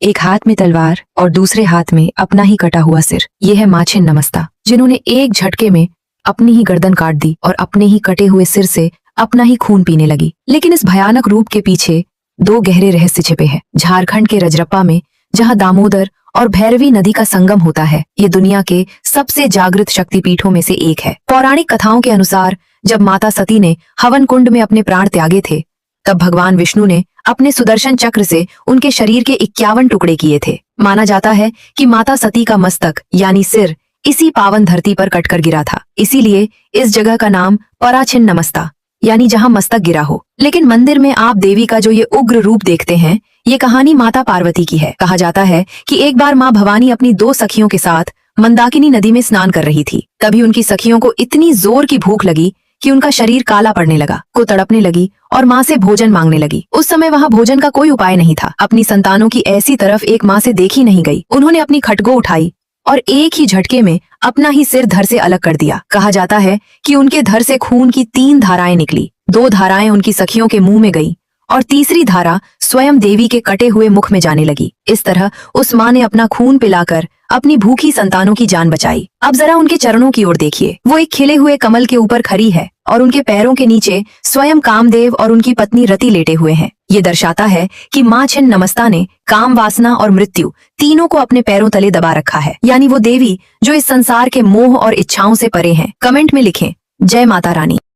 एक हाथ में तलवार और दूसरे हाथ में अपना ही कटा हुआ सिर। ये है माँ छिन्नमस्ता, जिन्होंने एक झटके में अपनी ही गर्दन काट दी और अपने ही कटे हुए सिर से अपना ही खून पीने लगी। लेकिन इस भयानक रूप के पीछे दो गहरे रहस्य छिपे हैं। झारखंड के रजरप्पा में, जहाँ दामोदर और भैरवी नदी का संगम होता है, ये दुनिया के सबसे जागृत शक्तिपीठों में से एक है। पौराणिक कथाओं के अनुसार जब माता सती ने हवन कुंड में अपने प्राण त्यागे थे, तब भगवान विष्णु ने अपने सुदर्शन चक्र से उनके शरीर के 51 टुकड़े किए थे। माना जाता है कि माता सती का मस्तक यानी सिर इसी पावन धरती पर कटकर गिरा था। इसीलिए इस जगह का नाम पराछिन्नमस्ता यानी जहाँ मस्तक गिरा हो। लेकिन मंदिर में आप देवी का जो ये उग्र रूप देखते हैं, ये कहानी माता पार्वती की है। कहा जाता है कि एक बार माँ भवानी अपनी दो सखियों के साथ मंदाकिनी नदी में स्नान कर रही थी। तभी उनकी सखियों को इतनी जोर की भूख लगी कि उनका शरीर काला पड़ने लगा, को तड़पने लगी और माँ से भोजन मांगने लगी। उस समय वहाँ भोजन का कोई उपाय नहीं था। अपनी संतानों की ऐसी तरफ एक माँ से देखी नहीं गई। उन्होंने अपनी खटगो उठाई और एक ही झटके में अपना ही सिर धड़ से अलग कर दिया। कहा जाता है कि उनके धड़ से खून की 3 धाराएं निकली। 2 धाराएं उनकी सखियों के मुंह में गई और तीसरी धारा स्वयं देवी के कटे हुए मुख में जाने लगी। इस तरह उस माँ ने अपना खून पिलाकर अपनी भूखी संतानों की जान बचाई। अब जरा उनके चरणों की ओर देखिए। वो एक खिले हुए कमल के ऊपर खड़ी है और उनके पैरों के नीचे स्वयं कामदेव और उनकी पत्नी रति लेटे हुए हैं। ये दर्शाता है कि माँ छिन्नमस्ता ने काम, वासना और मृत्यु तीनों को अपने पैरों तले दबा रखा है, यानी वो देवी जो इस संसार के मोह और इच्छाओं से परे हैं। कमेंट में लिखें, जय माता रानी।